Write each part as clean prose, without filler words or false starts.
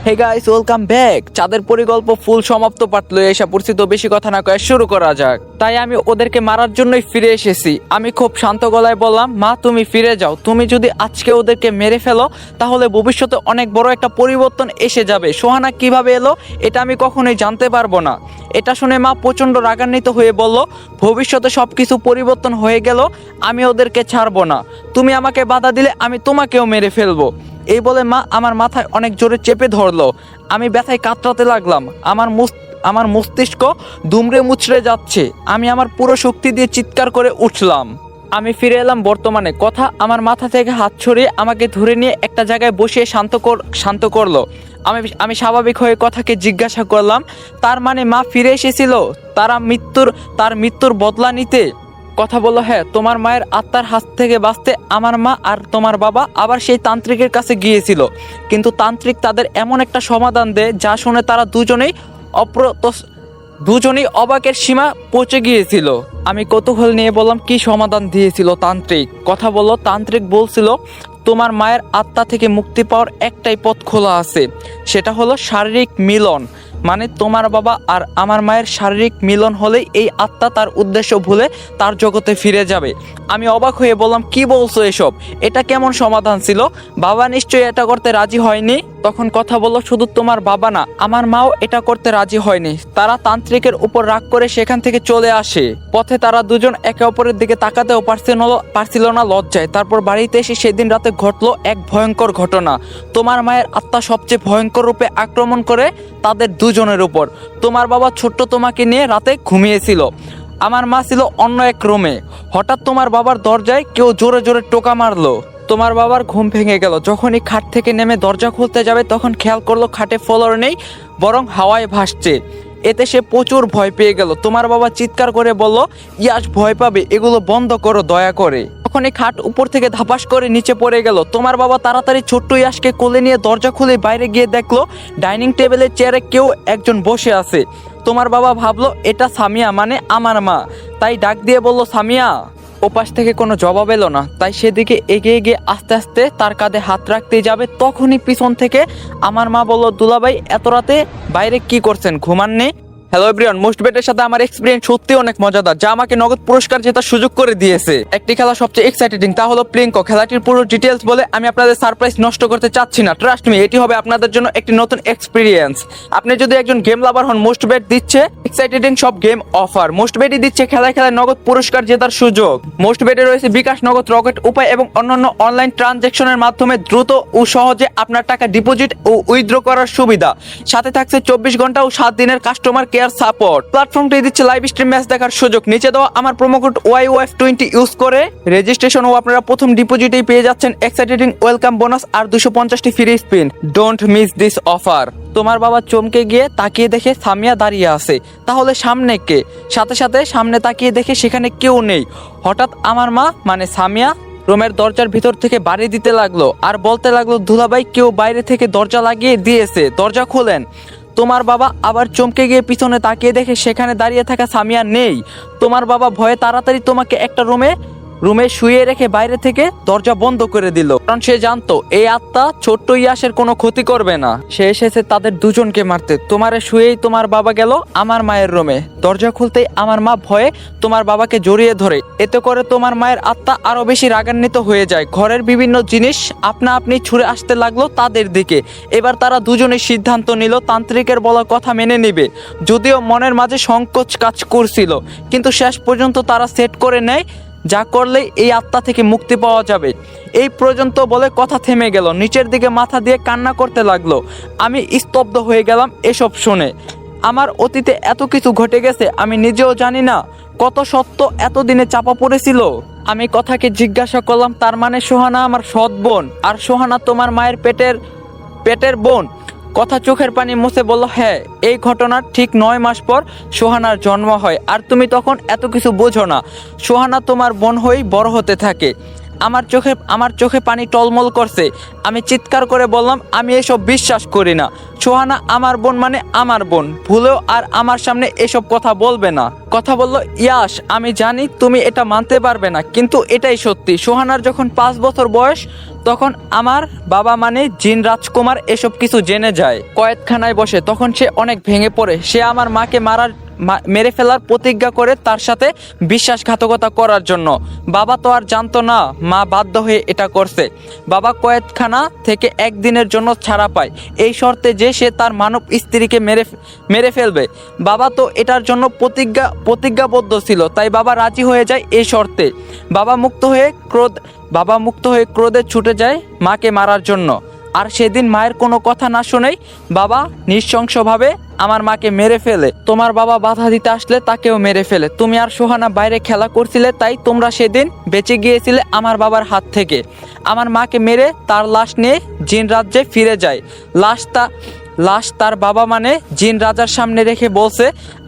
Hey guys, welcome back. চাঁদের পরিকল্প ফুল সমাপ্ত পাঠ লয়ে এসে পড়ছি, তো বেশি কথা না কয়ে শুরু করা যাক। তাই আমি ওদেরকে মারার জন্যই ফিরে এসেছি। আমি খুব শান্ত গলায় বললাম, মা তুমি ফিরে যাও, তুমি যদি আজকে ওদেরকে মেরে ফেলো তাহলে ভবিষ্যতে অনেক বড় একটা পরিবর্তন এসে যাবে। সোহানা কিভাবে এলো এটা আমি কখনোই জানতে পারবো না। এটা শুনে মা প্রচণ্ড রাগান্বিত হয়ে বলল, ভবিষ্যতে সব কিছু পরিবর্তন হয়ে গেল, আমি ওদেরকে ছাড়বো না। তুমি আমাকে বাধা দিলে আমি তোমাকেও মেরে ফেলবো। এই বলে মা আমার মাথায় অনেক জোরে চেপে ধরলো। আমি ব্যথায় কাতরাতে লাগলাম। আমার মস্তিষ্ক দুমড়ে মুচড়ে যাচ্ছে। আমি আমার পুরো শক্তি দিয়ে চিৎকার করে উঠলাম। আমি ফিরে এলাম বর্তমানে। কথা আমার মাথা থেকে হাত ছড়িয়ে আমাকে ধরে নিয়ে একটা জায়গায় বসিয়ে শান্ত করলো। আমি স্বাভাবিক হয়ে কথাকে জিজ্ঞাসা করলাম, তার মানে মা ফিরে এসেছিল তার মৃত্যুর বদলা নিতে? কথা বললো, হ্যাঁ, তোমার মায়ের আত্মার হাত থেকে বাঁচতে আমার মা আর তোমার বাবা আবার সেই তান্ত্রিকের কাছে গিয়েছিল। কিন্তু তান্ত্রিক তাদের এমন একটা সমাধান দেয় যা শুনে তারা দুজনেই অবাকের সীমা পৌঁছে গিয়েছিল। আমি কৌতূহল নিয়ে বললাম, কি সমাধান দিয়েছিল তান্ত্রিক? কথা বললো, তান্ত্রিক বলছিল তোমার মায়ের আত্মা থেকে মুক্তি পাওয়ার একটাই পথ খোলা আছে, সেটা হলো শারীরিক মিলন। মানে তোমার বাবা আর আমার মায়ের শারীরিক মিলন হলেই এই আত্মা তার উদ্দেশ্য ভুলে তার জগতে ফিরে যাবে। আমি অবাক হয়ে বললাম, কি বলছো এসব? এটা কেমন সমাধান ছিল? বাবা নিশ্চয়ই এটা করতে রাজি হয়নি। তখন কথা বললো, শুধু তোমার বাবা না, আমার মাও এটা করতে রাজি হয়নি। তারা তান্ত্রিকের উপর রাগ করে সেখান থেকে চলে আসে। পথে তারা দুজন একে অপরের দিকে তাকাতেও পারছিল না লজ্জায়। তারপর বাড়িতে এসে সেদিন রাতে ঘটলো এক ভয়ঙ্কর ঘটনা। তোমার মায়ের আত্মা সবচেয়ে ভয়ঙ্কর রূপে আক্রমণ করে তাদের দুজনের উপর। তোমার বাবা ছোট্ট তোমাকে নিয়ে রাতে ঘুমিয়েছিল, আমার মা ছিল অন্য এক রুমে। হঠাৎ তোমার বাবার দরজায় কেউ জোরে জোরে টোকা মারলো। তোমার বাবার ঘুম ভেঙে গেল। যখনই খাট থেকে নেমে দরজা খুলতে যাবে তখন খেয়াল করলো খাটে ফ্লোর নেই, বরং হাওয়ায় ভাসছে। এতে সে প্রচুর ভয় পেয়ে গেল। তোমার বাবা চিৎকার করে বলল, ইয়াস ভয় পাবে, এগুলো বন্ধ করো দয়া করে। তখনই খাট উপর থেকে ধাপাস করে নিচে পড়ে গেল। তোমার বাবা তাড়াতাড়ি ছোট্ট ইয়াসকে কোলে নিয়ে দরজা খুলে বাইরে গিয়ে দেখলো ডাইনিং টেবিলের চেয়ারে কেউ একজন বসে আছে। তোমার বাবা ভাবলো এটা সামিয়া, মানে আমার মা, তাই ডাক দিয়ে বলল, সামিয়া। ওপাশ থেকে কোনো জবাব এলো না, তাই সেদিকে এগিয়ে গিয়ে আস্তে আস্তে তার কাঁধে হাত রাখতে যাবে। তখনই পিছন থেকে আমার মা বলল, দুলাভাই এত রাতে বাইরে কি করছেন, ঘুমাননি? হ্যালো এভরিওয়ান, মোস্ট বেটের সাথে আমার এক্সপিরিয়েন্স সত্যি অনেক মজাদার, যা আমাকে নগদ পুরস্কার জেতার সুযোগ করে দিয়েছে। একটি খেলা সবচেয়ে এক্সাইটিং, তা হলো প্লিঙ্কো। খেলাটির পুরো ডিটেলস বলে আমি আপনাদের সারপ্রাইজ নষ্ট করতে চাচ্ছি না। ট্রাস্ট মি, এটি হবে আপনাদের জন্য একটি নতুন এক্সপিরিয়েন্স। আপনি যদি একজন গেম লাভার হন, মোস্ট বেট দিচ্ছে এক্সাইটিং সব গেম অফার। মোস্ট বেটই দিচ্ছে খেলায় খেলায় নগদ পুরস্কার জেতার সুযোগ। মোস্ট বেটে রয়েছে বিকাশ, নগদ, রকেট উপায় এবং অন্যান্য অনলাইন ট্রানজ্যাকশনের মাধ্যমে দ্রুত ও সহজে আপনার টাকা ডিপোজিট ও উইথড্র করার সুবিধা। সাথে থাকছে 24 ঘন্টা ও 7 দিনের কাস্টমার কেয়ার সাপোর্ট। প্ল্যাটফর্মটি দিচ্ছে লাইভ স্ট্রিম ম্যাচ দেখার সুযোগ। নিচে দেওয়া আমার প্রোমো কোড YOF20 ইউজ করে রেজিস্ট্রেশন ও আপনারা প্রথম ডিপোজিটেই পেয়ে যাচ্ছেন এক্সাইটিং ওয়েলকাম বোনাস আর 250টি free spin. Don't miss this offer. তোমার বাবা চমকে গিয়ে তাকিয়ে দেখে সামিয়া দাঁড়িয়ে আছে। তাহলে সামনে কে? সাথে সাথে সামনে তাকিয়ে দেখে সেখানে কেউ নেই। হঠাৎ আমার মা, মানে সামিয়া, রুমের দরজার ভিতর থেকে বাড়ি দিতে লাগলো আর বলতে লাগলো, দুলাভাই কেউ বাইরে থেকে দরজা লাগিয়ে দিয়েছে, দরজা খোলেন। তোমার বাবা আবার চমকে গিয়ে পিছনে তাকিয়ে দেখে সেখানে দাঁড়িয়ে থাকা সামিয়া নেই। তোমার বাবা ভয়ে তাড়াতাড়ি তোমাকে একটা রুমে শুয়ে রেখে বাইরে থেকে দরজা বন্ধ করে দিল, কারণ সে জানতো এই আত্মা ছোট্ট ইয়াসের কোনো ক্ষতি করবে না। সে এসেছে তাদের দুজনকে মারতে। তোমারে শুয়েই তোমার বাবা গেল আমার মায়ের রুমে। দরজা খুলতেই আমার মা ভয়ে তোমার বাবাকে জড়িয়ে ধরে। এতে করে তোমার মায়ের আত্মা আরো বেশি রাগান্বিত হয়ে যায়। ঘরের বিভিন্ন জিনিস আপনা আপনি ছুঁড়ে আসতে লাগলো তাদের দিকে। এবার তারা দুজনেই সিদ্ধান্ত নিল তান্ত্রিকের বলা কথা মেনে নেবে, যদিও মনের মাঝে সংকোচ কাজ করছিল। কিন্তু শেষ পর্যন্ত তারা সেট করে নেয় যা করলে এই আত্মা থেকে মুক্তি পাওয়া যাবে। এই পর্যন্ত বলে কথা থেমে গেল। নিচের দিকে মাথা দিয়ে কান্না করতে লাগলো। আমি স্তব্ধ হয়ে গেলাম এসব শুনে। আমার অতীতে এত কিছু ঘটে গেছে, আমি নিজেও জানি না কত সত্য এতদিনে চাপা পড়েছিল। আমি কথাকে জিজ্ঞাসা করলাম, তার মানে সোহানা আমার সৎ বোন, আর সোহানা তোমার মায়ের পেটের বোন? কথা চোখের পানি মুছে বলল, হ্যাঁ, এই ঘটনার ঠিক 9 মাস পর সোহানার জন্ম হয়, আর তুমি তখন এত কিছু বোঝো না। সোহানা তোমার বোন হয়েই বড় হতে থাকে। আমার চোখে পানি টলমল করছে। আমি চিৎকার করে বললাম, আমি এসব বিশ্বাস করি না। সোহানা আমার বোন মানে আমার বোন, ভুলেও আর আমার সামনে এসব কথা বলবে না। কথা বলল, ইয়াস, আমি জানি তুমি এটা মানতে পারবে না, কিন্তু এটাই সত্যি। সোহানার যখন 5 বছর বয়স তখন আমার বাবা মানে জিন রাজকুমার এসব কিছু জেনে যায়, কয়েদখানায় বসে। তখন সে অনেক ভেঙে পড়ে। সে আমার মাকে মেরে ফেলার প্রতিজ্ঞা করে তার সাথে বিশ্বাসঘাতকতা করার জন্য। বাবা তো আর জানতো না মা বাধ্য হয়ে এটা করছে। বাবা কয়েদখানা থেকে একদিনের জন্য ছাড়া পায়, এই শর্তে যে সে তার মানব স্ত্রীকে মেরে ফেলবে। বাবা তো এটার জন্য প্রতিজ্ঞাবদ্ধ ছিল, তাই বাবা রাজি হয়ে যায় এই শর্তে। বাবা মুক্ত হয়ে ক্রোধে ছুটে যায় মাকে মারার জন্য। আর সেদিন মায়ের কোনো কথা না শুনেই বাবা নৃশংসভাবে আমার মাকে মেরে ফেলে। তোমার বাবা বাধা দিতে আসলে তাকেও মেরে ফেলে। তুমি আর সোহানা বাইরে খেলা করছিলে, তাই তোমরা সেদিন বেঁচে গিয়েছিলে আমার বাবার হাত থেকে। আমার মাকে মেরে তার লাশ নিয়ে জিন রাজ্যে ফিরে যায়। লাশ তার বাবা মানে জিন রাজার সামনে রেখে বলছে,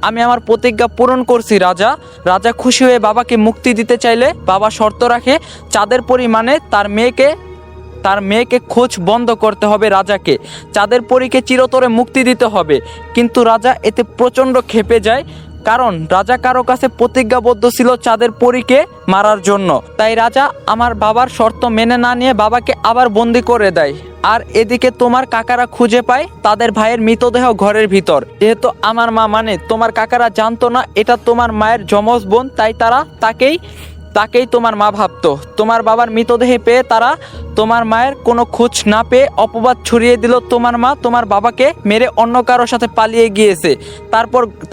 আমি আমার প্রতিজ্ঞা পূরণ করছি রাজা। রাজা খুশি হয়ে বাবাকে মুক্তি দিতে চাইলে বাবা শর্ত রাখে, চাঁদের পরিমাণে তার মেয়েকে খোঁজ বন্ধ করতে হবে রাজাকে। চাঁদের পরীকে চিরতরে মুক্তি দিতে হবে। কিন্তু রাজা এতে প্রচণ্ড ক্ষেপে যায়, কারণ রাজা কারো কাছে প্রতিজ্ঞাবদ্ধ ছিল চাঁদের পরীকে মারার জন্য। তাই রাজা আমার বাবার শর্ত মেনে না নিয়ে বাবাকে আবার বন্দি করে দেয়। আর এদিকে তোমার কাকারা খুঁজে পায় তাদের ভাইয়ের মৃতদেহ ঘরের ভিতর। যেহেতু আমার মা মানে তোমার কাকারা জানতো না এটা তোমার মায়ের যমজ বোন, তাই তারা তাকেই তোমার মা ভাবতো। তোমার বাবার মৃতদেহে পেয়ে তারা তোমার মায়ের কোনো খোঁজ না পেয়ে অপবাদ ছড়িয়ে দিল তোমার মা তোমার বাবাকে মেরে অন্য কারোর সাথে পালিয়ে গিয়েছে।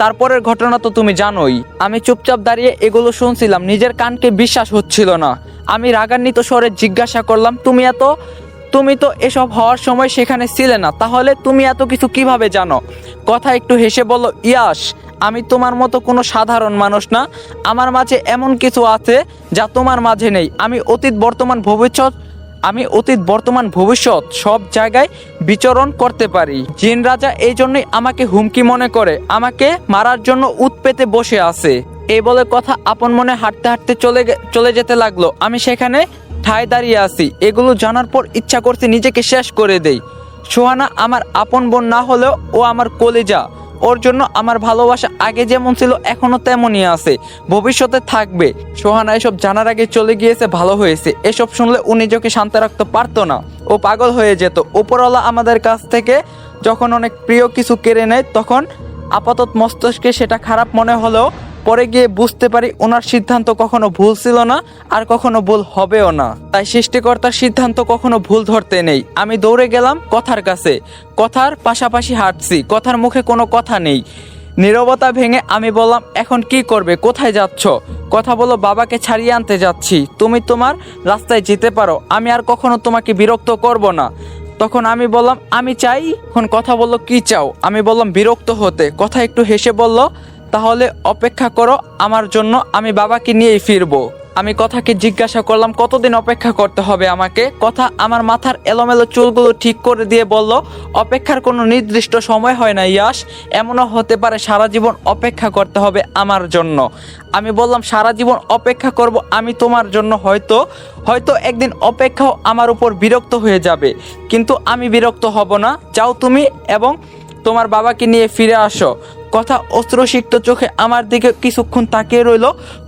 তারপরের ঘটনা তো তুমি জানোই। আমি চুপচাপ দাঁড়িয়ে এগুলো শুনছিলাম, নিজের কানকে বিশ্বাস হচ্ছিল না। আমি রাগান্বিত স্বরে জিজ্ঞাসা করলাম, তুমি তো এসব হওয়ার সময় সেখানে ছিলে না, তাহলে তুমি এত কিছু কিভাবে জানো? কথা একটু হেসে বলল, ইয়াশ, আমি তোমার মতো কোনো সাধারণ মানুষ না। আমার মাঝে এমন কিছু আছে যা তোমার মাঝে নেই। আমি অতীত বর্তমান ভবিষ্যৎ সব জায়গায় বিচরণ করতে পারি। জিন রাজা এই জন্যই আমাকে হুমকি মনে করে, আমাকে মারার জন্য উত পেতে বসে আছে। এই বলে কথা আপন মনে হাঁটতে হাঁটতে চলে যেতে লাগলো। আমি সেখানে ঠায় দাঁড়িয়ে আছি। এগুলো জানার পর ইচ্ছা করছে নিজেকে শেষ করে দেই। সোহানা আমার আপন বোন না হলেও ও আমার কলিজা। ওর জন্য আমার ভালোবাসা আগে যেমন ছিল এখনো তেমনই আছে, ভবিষ্যতে থাকবে। সোহানা এসব জানার আগে চলে গিয়েছে, ভালো হয়েছে। এসব শুনলে ও নিজেকে শান্ত রাখতে পারতো না, ও পাগল হয়ে যেত। উপরওয়ালা আমাদের কাছ থেকে যখন অনেক প্রিয় কিছু কেড়ে নেয়, তখন আপাতত মস্তিষ্কে সেটা খারাপ মনে হলেও পরে গিয়ে বুঝতে পারি ওনার সিদ্ধান্ত কখনো ভুল ছিল না, আর কখনো ভুল হবেও না। তাই সৃষ্টিকর্তার সিদ্ধান্ত কখনো ভুল ধরতে নেই। আমি দৌড়ে গেলাম কথার কাছে, কথার পাশাপাশি হাঁটছি। কথার মুখে কোনো কথা নেই। নীরবতা ভেঙে আমি বললাম, এখন কি করবে, কোথায় যাচ্ছ? কথা বলো, বাবাকে ছাড়িয়ে আনতে যাচ্ছি। তুমি তোমার রাস্তায় যেতে পারো, আমি আর কখনো তোমাকে বিরক্ত করব না। তখন আমি বললাম, আমি চাই। এখন কথা বললো, কি চাও? আমি বললাম, বিরক্ত হতে। কথা একটু হেসে বলল, তাহলে অপেক্ষা করো আমার জন্য, আমি বাবাকে নিয়েই ফিরবো। আমি কথাকে জিজ্ঞাসা করলাম, কতদিন অপেক্ষা করতে হবে আমাকে? কথা আমার মাথার এলোমেলো চুলগুলো ঠিক করে দিয়ে বলল, অপেক্ষার কোনো নির্দিষ্ট সময় হয় না ইয়াশ, এমনও হতে পারে সারা জীবন অপেক্ষা করতে হবে আমার জন্য। আমি বললাম, সারা জীবন অপেক্ষা করব আমি তোমার জন্য? হয়তো একদিন অপেক্ষাও আমার উপর বিরক্ত হয়ে যাবে, কিন্তু আমি বিরক্ত হব না। যাও তুমি এবং তোমার বাবাকে নিয়ে ফিরে আসো। কথা অশ্রুসিক্ত চোখে আমার দিকে কিছুক্ষণ তাকিয়ে রইল।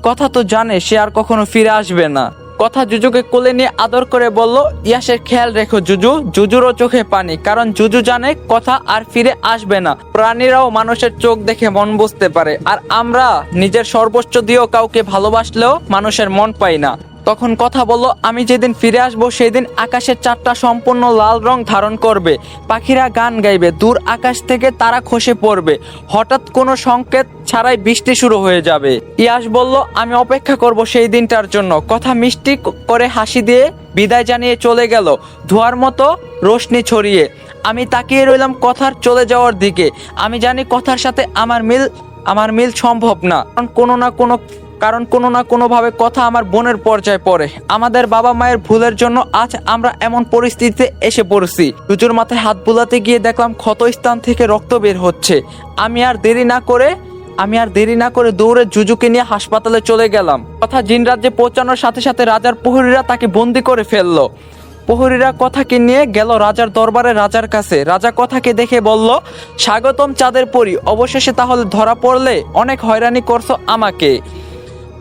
কথা তো জানে সে আর কখনো ফিরে আসবে না। কথা জুজুকে কোলে নিয়ে আদর করে বলল, ইয়াসের খেয়াল রেখো জুজু। জুজুরও চোখে পানি, কারণ জুজু জানে কথা আর ফিরে আসবে না। প্রাণীরাও মানুষের চোখ দেখে মন বুঝতে পারে, আর আমরা নিজের সর্বোচ্চ দিয়েও কাউকে ভালোবাসলেও মানুষের মন পাই না। তখন কথা বলল, আমি যেদিন ফিরে আসবো সেদিন আকাশের চাঁদটা সম্পূর্ণ লাল রং ধারণ করবে, পাখিরা গান গাইবে, দূর আকাশ থেকে তারা খসে পড়বে, হঠাৎ কোনো সংকেত ছাড়াই বৃষ্টি শুরু হয়ে যাবে। ইয়াশ বলল, আমি অপেক্ষা করব সেই দিনটার জন্য। কথা মিষ্টি করে হাসি দিয়ে বিদায় জানিয়ে চলে গেল, ধোঁয়ার মতো রোশনি ছড়িয়ে। আমি তাকিয়ে রইলাম কথার চলে যাওয়ার দিকে। আমি জানি কথার সাথে আমার মিল সম্ভব না, কারণ কোনো না কোনোভাবে কথা আমার বোনের পর্যায়ে পড়ে। আমাদের বাবা মায়ের ভুলের জন্য আজ আমরা এমন পরিস্থিতিতে এসে পড়ছি। জুজুর মাথায় হাত বুলাতে গিয়ে দেখলাম ক্ষতস্থান থেকে রক্ত বের হচ্ছে। আমি আর দেরি না করে দৌড়ে জুজুকে নিয়ে হাসপাতালে চলে গেলাম। কথা জিন রাজ্যে পৌঁছানোর সাথে সাথে রাজার প্রহরীরা তাকে বন্দি করে ফেললো। প্রহরীরা কথাকে নিয়ে গেল রাজার দরবারে, রাজার কাছে। রাজা কথাকে দেখে বলল, স্বাগতম চাঁদের পরী, অবশেষে তাহলে ধরা পড়লে, অনেক হয়রানি করছো আমাকে।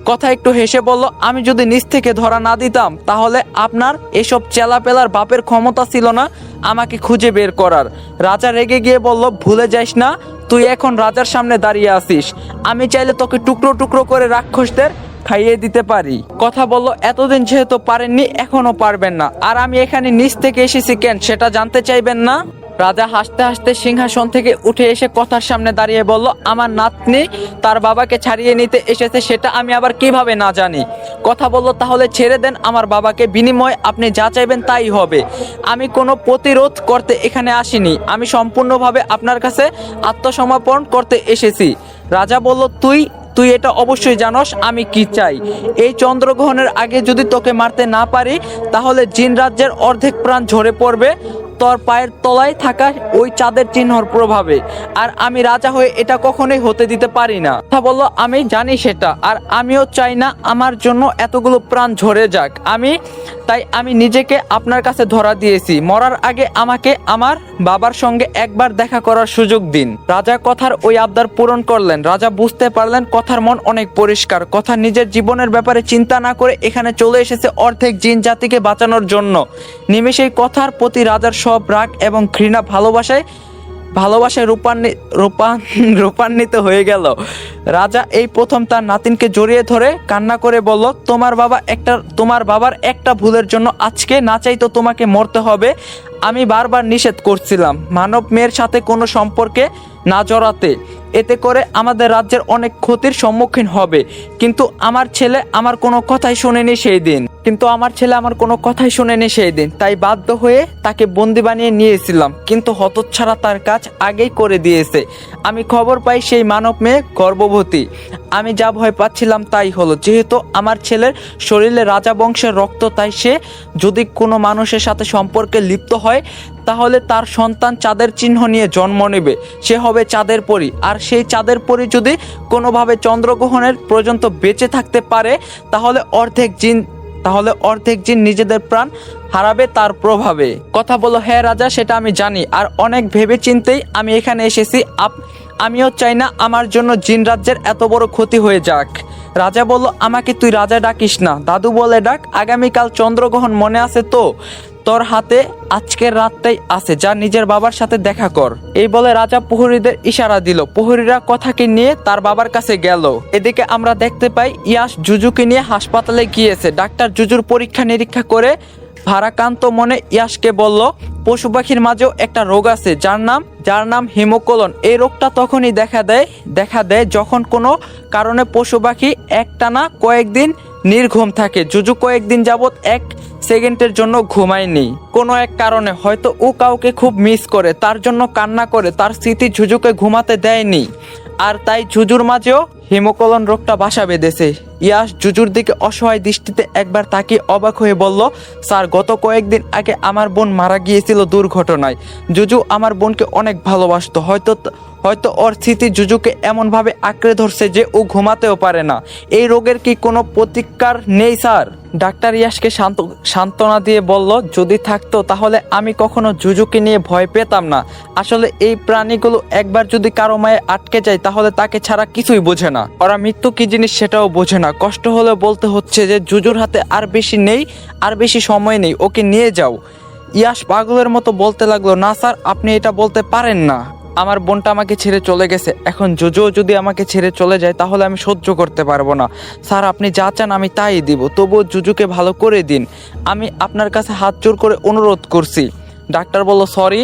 কথা একটু হেসে বলল, আমি যদি নিজ থেকে ধরা না দিতাম তাহলে আপনার এসব চেলাপেলার বাপের ক্ষমতা ছিল না আমাকে খুঁজে বের করার। রাজা রেগে গিয়ে বলল, ভুলে যাস না তুই এখন রাজার সামনে দাঁড়িয়ে আছিস। আমি চাইলে তোকে টুকরো টুকরো করে রাক্ষসদের খাইয়ে দিতে পারি। কথা বলল, এতদিন যেহেতু পারেননি এখনো পারবেন না, আর আমি এখানে নিচ থেকে এসেছি কেন সেটা জানতে চাইবেন না? রাজা হাসতে হাসতে সিংহাসন থেকে উঠে এসে কথার সামনে দাঁড়িয়ে বলল, আমার নাতনি তার বাবাকে ছাড়িয়ে নিতে এসেছে সেটা আমি আবার কিভাবে না জানি? কথা বলল, তাহলে ছেড়ে দেন আমার বাবাকে, বিনিময়ে আপনি যা চাইবেন তাই হবে। আমি কোনো প্রতিরোধ করতে এখানে আসিনি, আমি সম্পূর্ণভাবে আপনার কাছে আত্মসমর্পণ করতে এসেছি। রাজা বলল, তুই এটা অবশ্যই জানোস আমি কি চাই। এই চন্দ্রগ্রহণের আগে যদি তোকে মারতে না পারি তাহলে জিন রাজ্যের অর্ধেক প্রাণ ঝরে পড়বে তোর পায়ের তলায় থাকা ওই চাঁদের চিহ্নর প্রভাবে, আর আমি রাজা হয়ে এটা কখনোই হতে দিতে পারি না। কথা বললো, আমি জানি সেটা, আর আমিও চাই না আমার জন্য এতগুলো প্রাণ ঝরে যাক। তাই আমি নিজেকে আপনার কাছে ধরা দিয়েছি। মরার আগে আমাকে আমার বাবার সঙ্গে একবার দেখা করার সুযোগ দিন। রাজা কথার ওই আবদার পূরণ করলেন। রাজা বুঝতে পারলেন কথার মন অনেক পরিষ্কার। কথা নিজের জীবনের ব্যাপারে চিন্তা না করে এখানে চলে এসেছে অর্ধেক জিন জাতিকে বাঁচানোর জন্য। নিমেষেই কথার প্রতি রাজার সব রাগ এবং ঘৃণা ভালোবাসায় রূপান্বিত হয়ে গেল। রাজা এই প্রথম তার নাতিনকে জড়িয়ে ধরে কান্না করে বলল, তোমার বাবার একটা ভুলের জন্য আজকে না চাইতো তোমাকে মরতে হবে। আমি বারবার নিষেধ করছিলাম মানব মেয়ের সাথে কোনো সম্পর্কে না জড়াতে, এতে করে আমাদের রাজ্যের অনেক ক্ষতির সম্মুখীন হবে। কিন্তু আমার ছেলে আমার কোনো কথাই শোনেনি সেই দিন। তাই বাধ্য হয়ে তাকে বন্দি বানিয়ে নিয়েছিলাম, কিন্তু হতচ্ছাড়া তার কাজ আগেই করে দিয়েছে। আমি খবর পাই সেই মানব মেয়ে গর্ভবতী। আমি যা ভয় পাচ্ছিলাম তাই হলো। যেহেতু আমার ছেলের শরীরে রাজা বংশের রক্ত, তাই সে যদি কোনো মানুষের সাথে সম্পর্কে লিপ্ত হয় তাহলে তার সন্তান চাঁদের চিহ্ন নিয়ে জন্ম নেবে। সে হবে চাঁদের পরী, আর সেই চাঁদের পরী যদি কোনোভাবে চন্দ্রগ্রহণের পর্যন্ত বেঁচে থাকতে পারে তাহলে অর্ধেক জিন নিজেদের প্রাণ হারাবে তার প্রভাবে। কথা বলো, হ্যাঁ রাজা, সেটা আমি জানি, আর অনেক ভেবে চিন্তেই আমি এখানে এসেছি। আমিও চাই না আমার জন্য জিন রাজ্যের এত বড় ক্ষতি হয়ে যাক। রাজা বলল, আমাকে তুই রাজা ডাকিস না, দাদু বলে ডাক। আগামীকাল চন্দ্রগ্রহণ মনে আছে তো? তোর হাতে আজকের রাতটাই আছে, যা নিজের বাবার সাথে দেখা কর। এই বলে রাজা প্রহরীদের ইশারা দিল। প্রহরীরা কথাকে নিয়ে তার বাবার কাছে গেল। এদিকে আমরা দেখতে পাই ইয়াশ জুজুকে নিয়ে হাসপাতালে গিয়েছে। ডাক্তার জুজুর পরীক্ষা নিরীক্ষা করে ভারাক্রান্ত মনে ইয়াশকে বলল, পশু পাখির মাঝেও একটা রোগ আছে যার নাম হিমোকোলন। এই রোগটা তখনই দেখা দেয় যখন কোনো কারণে পশু পাখি একটানা কয়েকদিন নির্ঘুম থাকে। জুজু কয়েকদিন যাবৎ 1 সেকেন্ডের জন্য ঘুমায়নি। কোনো এক কারণে, হয়তো ও কাউকে খুব মিস করে, তার জন্য কান্না করে। তার স্মৃতি জুজুকে ঘুমাতে দেয়নি, আর তাই জুজুর মাঝেও হিমোকোলন রোগটা বাসা বেঁধেছে। ইয়াশ জুজুর দিকে অসহায় দৃষ্টিতে একবার তাকিয়ে অবাক হয়ে বলল, স্যার, গত কয়েকদিন আগে আমার বোন মারা গিয়েছিল দুর্ঘটনায়। জুজু আমার বোনকে অনেক ভালোবাসতো। হয়তো ওর স্মৃতি জুজুকে এমনভাবে আঁকড়ে ধরছে যে ও ঘুমাতেও পারে না। এই রোগের কি কোনো প্রতিকার নেই স্যার? ডাক্তার ইয়াশকে সান্ত্বনা দিয়ে বলল, যদি থাকতো তাহলে আমি কখনো জুজুকে নিয়ে ভয় পেতাম না। আসলে এই প্রাণীগুলো একবার যদি কারো মায়ে আটকে যায় তাহলে তাকে ছাড়া কিছুই বোঝে না। ওরা মৃত্যু কি জিনিস সেটাও বোঝে না। কষ্ট হলে বলতে হচ্ছে যে জুজুর হাতে আর বেশি সময় নেই, ওকে নিয়ে যাও। ইয়াশ পাগলের মতো বলতে লাগলো, না স্যার, আপনি এটা বলতে পারেন না। আমার বোনটা আমাকে ছেড়ে চলে গেছে, এখন জুজুও যদি আমাকে ছেড়ে চলে যায় তাহলে আমি সহ্য করতে পারবো না। স্যার, আপনি যা চান আমি তাই দিব, তবুও জুজুকে ভালো করে দিন। আমি আপনার কাছে হাত জোর করে অনুরোধ করছি। ডাক্তার বলল, সরি,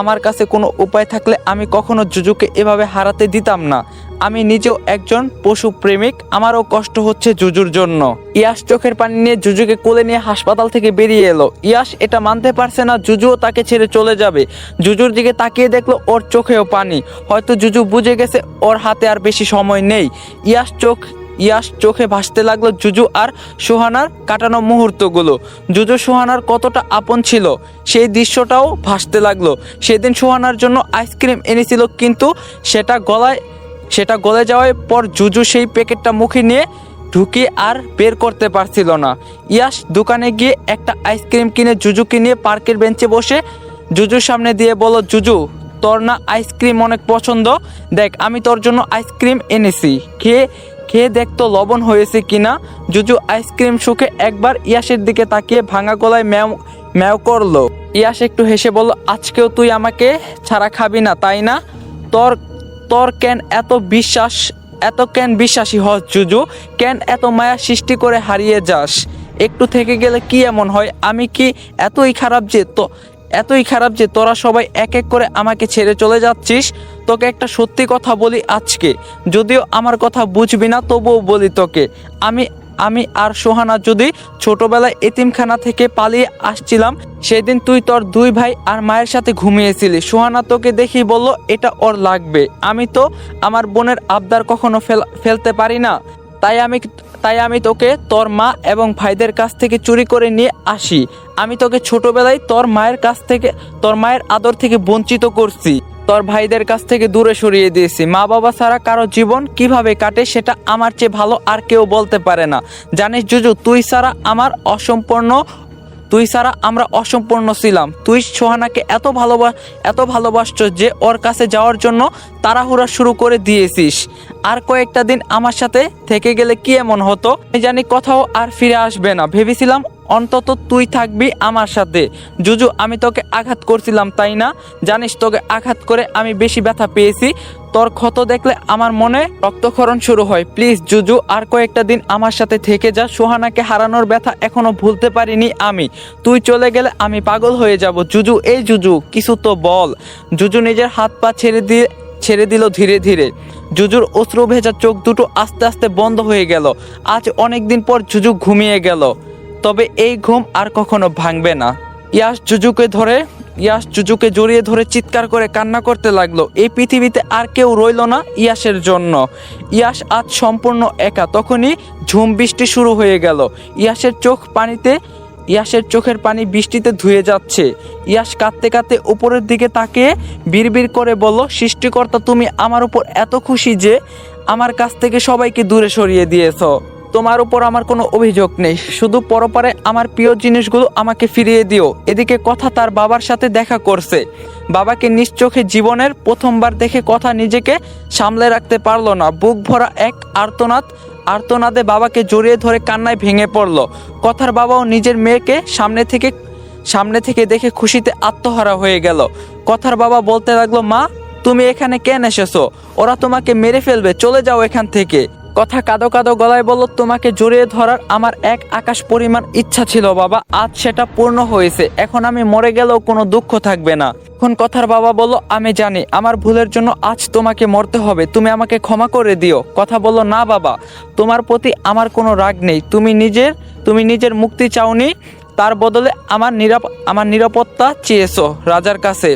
আমার কাছে কোনো উপায় থাকলে আমি কখনো জুজুকে এভাবে হারাতে দিতাম না। আমি নিজেও একজন পশু প্রেমিক, আমারও কষ্ট হচ্ছে জুজুর জন্য। ইয়াশ চোখের পানি নিয়ে জুজুকে কোলে নিয়ে হাসপাতাল থেকে বেরিয়ে এলো। ইয়াশ এটা মানতে পারছে না জুজুও তাকে ছেড়ে চলে যাবে। জুজুর দিকে তাকিয়ে দেখলো ওর চোখেও পানি। হয়তো জুজু বুঝে গেছে ওর হাতে আর বেশি সময় নেই। ইয়াশ চোখে ভাসতে লাগলো জুজু আর সুহানার কাটানো মুহূর্তগুলো। জুজু সুহানার কতটা আপন ছিল সেই দৃশ্যটাও ভাসতে লাগলো। সেদিন সুহানার জন্য আইসক্রিম এনেছিল, কিন্তু সেটা গলে যাওয়ার পর জুজু সেই প্যাকেটটা মুখে নিয়ে ঢুকিয়ে আর বের করতে পারছিল না। ইয়াশ দোকানে গিয়ে একটা আইসক্রিম কিনে জুজুকে নিয়ে পার্কের বেঞ্চে বসে জুজুর সামনে দিয়ে বলল, জুজু, তোর না আইসক্রিম অনেক পছন্দ, দেখ আমি তোর জন্য আইসক্রিম এনেছি, খেয়ে দেখতো লবণ হয়েছে কিনা। জুজু আইসক্রিম শুকে একবার ইয়াসের দিকে তাকিয়ে ভাঙা গলায় ম্যাও ম্যাও করলো। ইয়াস একটু হেসে বলল, আজকেও তুই আমাকে ছাড়া খাবি না তাই না? তোর তোর কেন এত কেন বিশ্বাসী হস জুজু? কেন এত মায়া সৃষ্টি করে হারিয়ে যাস? একটু থেকে গেলে কি এমন হয়? আমি কি এতই খারাপ যে তোরা সবাই এক এক করে আমাকে ছেড়ে চলে যাচ্ছিস? তোকে একটা সত্যি কথা বলি আজকে, যদিও আমার কথা বুঝবি না তবুও বলি তোকে। আমি আমি আর সোহানা যদি ছোটবেলায় এতিমখানা থেকে পালিয়ে আসছিলাম, সেদিন তুই তোর দুই ভাই আর মায়ের সাথে ঘুমিয়েছিলি। সোহানা তোকে দেখি বলল এটা ওর লাগবে। আমি তো আমার বোনের আবদার কখনো ফেলতে পারি না, তাই আমি তোকে তোর মা এবং ভাইদের কাছ থেকে চুরি করে নিয়ে আসি। আমি তোকে ছোটবেলায় তোর মায়ের আদর থেকে বঞ্চিত করছি, তোর ভাইদের কাছ থেকে দূরে সরিয়ে দিয়েছি। মা বাবা ছাড়া কারো জীবন কিভাবে কাটে সেটা আমার চেয়ে ভালো আর কেউ বলতে পারে না। জানিস জুজু, তুই ছাড়া আমরা অসম্পূর্ণ ছিলাম। তুই সোহানাকে এত ভালোবাসছ যে ওর কাছে যাওয়ার জন্য তাড়াহুড়া শুরু করে দিয়েছিস। আর কয়েকটা দিন আমার সাথে থেকে গেলে কি এমন হতো? আমি জানি কোথাও আর ফিরে আসবে না, ভেবেছিলাম অন্তত তুই থাকবি আমার সাথে। জুজু, আমি তোকে আঘাত করছিলাম তাই না? জানিস, তোকে আঘাত করে আমি বেশি ব্যথা পেয়েছি। তোর ক্ষত দেখলে আমার মনে রক্তক্ষরণ শুরু হয়। প্লিজ জুজু, আর কয়েকটা দিন আমার সাথে থেকে যা। সোহানাকে হারানোর ব্যথা এখনো ভুলতে পারিনি আমি। তুই চলে গেলে আমি পাগল হয়ে যাব। জুজু, এই জুজু, কিছু তো বল। জুজু নিজের হাত পা ছেড়ে দিল ধীরে ধীরে। জুজুর অশ্রু ভেজা চোখ দুটো আস্তে আস্তে বন্ধ হয়ে গেল। আজ অনেকদিন পর জুজু ঘুমিয়ে গেল, তবে এই ঘুম আর কখনো ভাঙবে না। ইয়াস জুজুকে জড়িয়ে ধরে চিৎকার করে কান্না করতে লাগলো। এই পৃথিবীতে আর কেউ রইল না ইয়াসের জন্য। ইয়াস আজ সম্পূর্ণ একা। তখনই ঝুম বৃষ্টি শুরু হয়ে গেল। ইয়াসের চোখের পানি বৃষ্টিতে ধুয়ে যাচ্ছে। ইয়াস কাঁদতে কাঁদতে উপরের দিকে তাকিয়ে বিড়বিড় করে বলল, সৃষ্টিকর্তা, তুমি আমার উপর এত খুশি যে আমার কাছ থেকে সবাইকে দূরে সরিয়ে দিয়েছ। তোমার উপর আমার কোনো অভিযোগ নেই, শুধু পরপারে আমার প্রিয় জিনিসগুলো আমাকে ফিরিয়ে দিও। এদিকে কথা তার বাবার সাথে দেখা করছে। বাবাকে নিজ চোখে জীবনের প্রথমবার দেখে কথা নিজেকে সামলে রাখতে পারলো না। বুক ভরা এক আর্তনাদে বাবাকে জড়িয়ে ধরে কান্নায় ভেঙে পড়ল। কথার বাবাও নিজের মেয়েকে সামনে থেকে দেখে খুশিতে আত্মহারা হয়ে গেল। কথার বাবা বলতে লাগলো, মা, তুমি এখানে কেন এসেছো? ওরা তোমাকে মেরে ফেলবে, চলে যাও এখান থেকে। কথা কাঁদো কাঁদো গলায় বলল, তোমাকে জড়িয়ে ধরার আমার এক আকাশ পরিমাণ ইচ্ছা ছিল বাবা, আজ সেটা পূর্ণ হয়েছে। এখন আমি মরে গেলেও কোনো দুঃখ থাকবে না। এখন কথার বাবা বলল, আমি জানি আমার ভুলের জন্য আজ তোমাকে মরতে হবে, তুমি আমাকে ক্ষমা করে দিও। কথা বলল, না বাবা, তোমার প্রতি আমার কোনো রাগ নেই। তুমি নিজের মুক্তি চাওনি, তার বদলে আমার নিরাপত্তা চেয়েছো রাজার কাছে।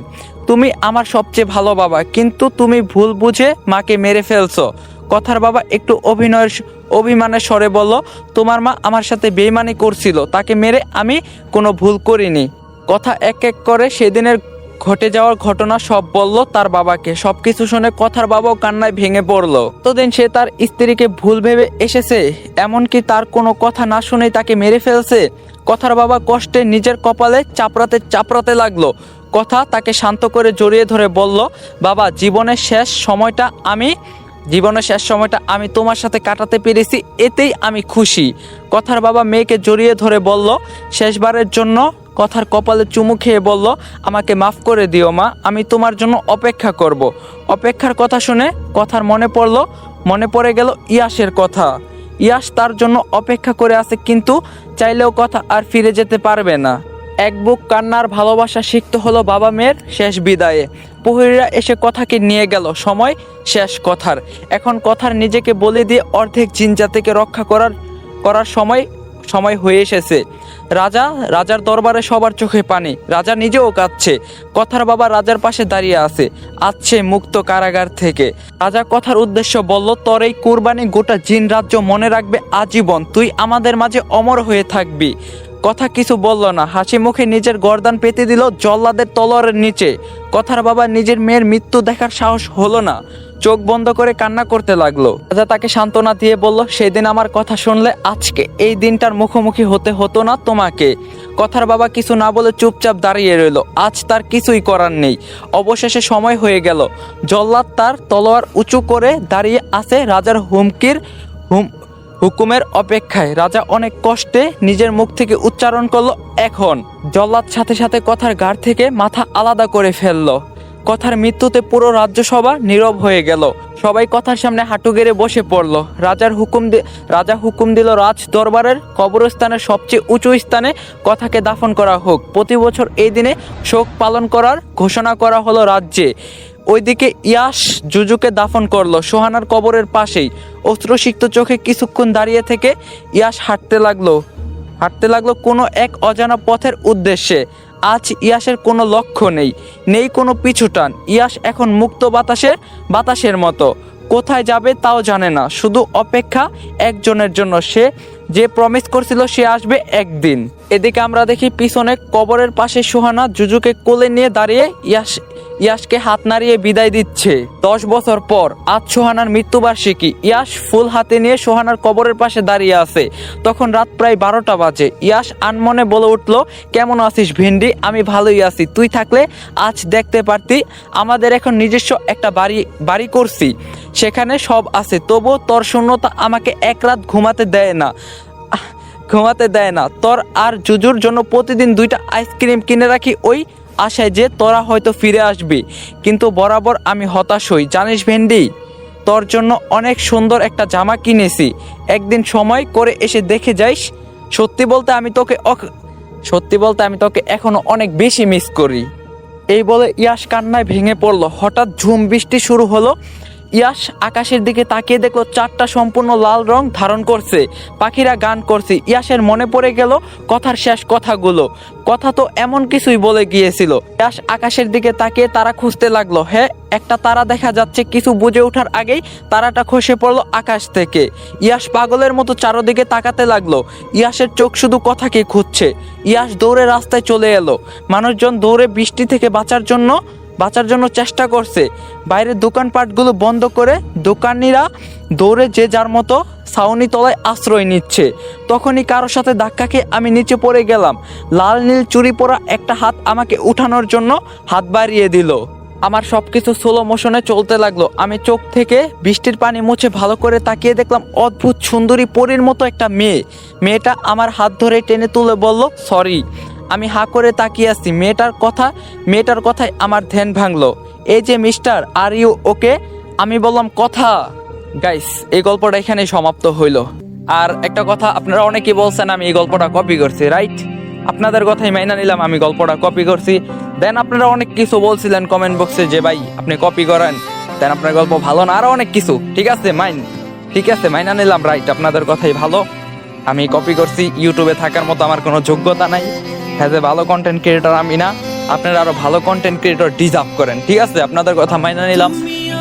তুমি আমার সবচেয়ে ভালো বাবা, কিন্তু তুমি ভুল বুঝে মাকে মেরে ফেলছো। কথার বাবা একটু অভিমানের স্বরে বলল, তোমার মা আমার সাথে বেইমানি করছিল, তাকে মেরে আমি কোনো ভুল করিনি। কথা এক এক করে সেদিনের ঘটে যাওয়ার ঘটনা সব বলল তার বাবাকে। সবকিছু শুনে কথার বাবাও কান্নায় ভেঙে পড়ল। ততদিন সে তার স্ত্রীকে ভুল ভেবে এসেছে, এমনকি তার কোনো কথা না শুনেই তাকে মেরে ফেলছে। কথার বাবা কষ্টে নিজের কপালে চাপড়াতে লাগলো। কথা তাকে শান্ত করে জড়িয়ে ধরে বলল, বাবা, জীবনের শেষ সময়টা আমি তোমার সাথে কাটাতে পেরেছি, এতেই আমি খুশি। কথার বাবা মেয়েকে জড়িয়ে ধরে বলল, শেষবারের জন্য কথার কপালে চুমু খেয়ে বলল, আমাকে মাফ করে দিও মা, আমি তোমার জন্য অপেক্ষা করব। অপেক্ষার কথা শুনে কথার মনে পড়ে গেল ইয়াসের কথা। ইয়াস তার জন্য অপেক্ষা করে আছে, কিন্তু চাইলেও কথা আর ফিরে যেতে পারবে না। এক বুক কান্নার ভালোবাসা সিক্ত হলো বাবা মেয়ের শেষ বিদায়ে। প্রহরীরা এসে কথাকে নিয়ে গেল। সময় শেষ কথার। এখন কথার নিজেকে বলে দিয়ে অর্ধেক জিন জাতিকে রক্ষা করার সময় হয়ে এসেছে। রাজার দরবারে সবার চোখে পানি, রাজা নিজেও কাঁদছে। কথার বাবা রাজার পাশে দাঁড়িয়ে আছে, আসছে মুক্ত কারাগার থেকে। রাজা কথার উদ্দেশ্য বলল, তোর এই কুরবানি গোটা জিন রাজ্য মনে রাখবে আজীবন, তুই আমাদের মাঝে অমর হয়ে থাকবি। কথা কিছু বলল না, হাসি মুখে নিজের গর্দান পেতে দিল জল্লাদের তলোয়ারের নিচে। কথার বাবা নিজের মেয়ের মৃত্যু দেখার সাহস হলো না, চোখ বন্ধ করে কান্না করতে লাগলো। রাজা তাকে সান্ত্বনা দিয়ে বলল, সেদিন আমার কথা শুনলে আজকে এই দিনটার মুখোমুখি হতে হতো না তোমাকে। কথার বাবা কিছু না বলে চুপচাপ দাঁড়িয়ে রইল। আজ তার কিছুই করার নেই। অবশেষে সময় হয়ে গেল। জল্লাদ তার তলোয়ার উঁচু করে দাঁড়িয়ে আছে রাজার হুকুমের অপেক্ষায়। রাজা অনেক কষ্টে নিজের মুখ থেকে উচ্চারণ করলো এখন। জল্লাদ সাথে সাথে কথার গাড় থেকে মাথা আলাদা করে ফেললো। কথার মৃত্যুতে পুরো রাজ্যসভা নীরব হয়ে গেল। সবাই কথার সামনে হাঁটু গেড়ে বসে পড়ল। রাজা হুকুম দিল রাজ দরবারের কবরস্থানের সবচেয়ে উঁচু স্থানে কথাকে দাফন করা হোক। প্রতি বছর এই দিনে শোক পালন করার ঘোষণা করা হলো রাজ্যে। ওইদিকে ইয়াস জুজুকে দাফন করলো সোহানার কবরের পাশেই। অশ্রুসিক্ত চোখে কিছুক্ষণ দাঁড়িয়ে থেকে ইয়াস হাঁটতে লাগলো কোনো এক অজানা পথের উদ্দেশ্যে। আজ ইয়াসের কোনো লক্ষ্য নেই কোনো পিছুটান। ইয়াস এখন মুক্ত বাতাসের মতো। কোথায় যাবে তাও জানে না, শুধু অপেক্ষা একজনের জন্য, সে যে প্রমিস করছিল সে আসবে একদিন। এদিকে আমরা দেখি পিছনে কবরের পাশে সোহানা জুজুকে কোলে নিয়ে দাঁড়িয়ে ইয়াসকে হাত নাড়িয়ে বিদায় দিচ্ছে। 10 বছর পর আজ সোহানার মৃত্যুবার্ষিকী। ইয়াস ফুল হাতে নিয়ে সোহানার কবরের পাশে দাঁড়িয়ে আছে। তখন রাত প্রায় 12টা বাজে। ইয়াস আনমনে বলে উঠল, কেমন আছিস ভেন্ডি? আমি ভালোই আছি। তুই থাকলে আজ দেখতে পারতি আমাদের এখন নিজস্ব একটা বাড়ি করছি, সেখানে সব আছে। তবু তোর শূন্যতা আমাকে এক রাত ঘুমাতে দেয় না। তোর আর জুজুর জন্য প্রতিদিন 2টা আইসক্রিম কিনে রাখি ওই আশায় যে তোরা হয়তো ফিরে আসবি। কিন্তু বরাবর আমি হতাশ হই জানিস ভেন্ডি। তোর জন্য অনেক সুন্দর একটা জামা কিনেছি, একদিন সময় করে এসে দেখে যাইস। সত্যি বলতে আমি তোকে এখনো অনেক বেশি মিস করি। এই বলে ইয়াস কান্নায় ভেঙে পড়ল। হঠাৎ ঝুম বৃষ্টি শুরু হলো। ইয়াস আকাশের দিকে তাকিয়ে দেখলো 4টা সম্পূর্ণ লাল রং ধারণ করছে, পাখিরা গান করছে। ইয়াসের মনে পড়ে গেল কথার শেষ কথাগুলো। কথা তো এমন কিছুই বলে গিয়েছিল। ইয়াস আকাশের দিকে তাকিয়ে তারা খুঁজতে লাগলো। হ্যাঁ, একটা তারা দেখা যাচ্ছে। কিছু বুঝে ওঠার আগেই তারাটা খসে পড়লো আকাশ থেকে। ইয়াস পাগলের মতো চারদিকে তাকাতে লাগলো। ইয়াসের চোখ শুধু কথাকে খুঁজছে। ইয়াস দৌড়ে রাস্তায় চলে এলো। মানুষজন দৌড়ে বৃষ্টি থেকে বাঁচার জন্য চেষ্টা করছে। বাইরের দোকানপাটগুলো বন্ধ করে দোকানিরা দৌড়ে যে যার মতো ছাউনি তলায় আশ্রয় নিচ্ছে। তখনই কারোর সাথে ধাক্কা খেয়ে আমি নিচে পড়ে গেলাম। লাল নীল চুড়ি পরা একটা হাত আমাকে উঠানোর জন্য হাত বাড়িয়ে দিল। আমার সবকিছু স্লো মোশনে চলতে লাগলো। আমি চোখ থেকে বৃষ্টির পানি মুছে ভালো করে তাকিয়ে দেখলাম অদ্ভুত সুন্দরী পরীর মতো একটা মেয়েটা আমার হাত ধরে টেনে তুলে বলল, সরি। আমি হাঁ করে তাকিয়ে আছি। মেয়েটার কথায় আমার ধ্যান ভাঙলো। এই যে মিস্টার, আর ইউ ওকে? আমি বললাম, কথা। গাইস, এই গল্পটা এখানেই সমাপ্ত হইল। আর একটা কথা, আপনারা অনেকেই বলছেন আমি এই গল্পটা কপি করছি, রাইট? আপনাদের কথাই মাইনা নিলাম, আমি গল্পটা কপি করছি। দেন আপনারা অনেক কিছু বলছিলেন কমেন্ট বক্সে যে ভাই আপনি কপি করেন, দেন আপনার গল্প ভালো না, আরো অনেক কিছু। ঠিক আছে মাইনা নিলাম, রাইট, আপনাদের কথাই ভালো। আমি কপি করছি, ইউটিউবে থাকার মতো আমার কোনো যোগ্যতা নাই। হ্যাজ এ ভালো কন্টেন্ট ক্রিয়েটর আমি না, আপনারা আরো ভালো কন্টেন্ট ক্রিয়েটর ডিজার্ভ করেন। ঠিক আছে, আপনাদের কথা মাইনা নিলাম।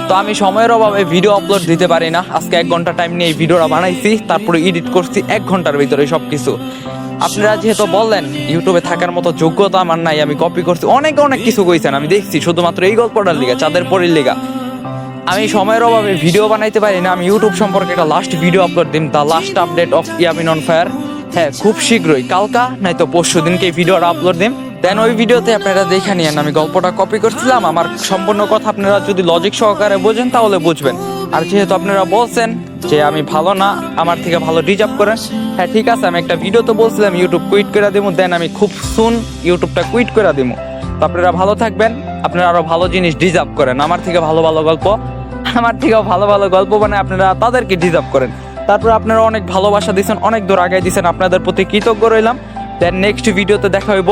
তো আমি সময়ের অভাবে ভিডিও আপলোড দিতে পারি না। আজকে 1 ঘন্টা টাইম নিয়ে এই ভিডিওটা বানাইছি, তারপরে এডিট করছি 1 ঘন্টার ভিতরে সবকিছু। আপনারা যেহেতু বললেন ইউটিউবে থাকার মতো যোগ্যতা আমার নাই, আমি কপি করছি, অনেক কিছু কইছেন, আমি দেখছি। শুধুমাত্র এই গল্পটার লিগা, চাঁদের পরীর লিগা আমি সময়ের অভাবে ভিডিও বানাইতে পারি না। আমি ইউটিউব সম্পর্কে একটা লাস্ট ভিডিও আপলোড দিম, the last update of Yamin on fire. হ্যাঁ, খুব শীঘ্রই, কালকা নয়তো পরশু দিনকে এই ভিডিওটা আপলোড দিম। দেন ওই ভিডিওতে আপনারা দেখে নিয়েন আমি গল্পটা কপি করছিলাম। আমার সম্পূর্ণ কথা আপনারা যদি লজিক সহকারে বোঝেন তাহলে বুঝবেন। আর যেহেতু আপনারা বলছেন যে আমি ভালো না, আমার থেকে ভালো ডিজার্ভ করেন, হ্যাঁ ঠিক আছে, আমি একটা ভিডিও তো বলছিলাম ইউটিউব কুইট করে দিব। দেন আমি খুব সুন ইউটিউবটা কুইট করে দিব। তো আপনারা ভালো থাকবেন, আপনারা আরো ভালো জিনিস ডিজার্ভ করেন। আমার থেকে ভালো গল্প বানায় আপনারা তাদেরকে ডিজার্ভ করেন। তারপর আপনারা অনেক ভালোবাসা দিয়েছেন, অনেক দূর আগায় দিয়েছেন, আপনাদের প্রতি কৃতজ্ঞ রইলাম। দেন নেক্সট ভিডিওতে দেখা হইব।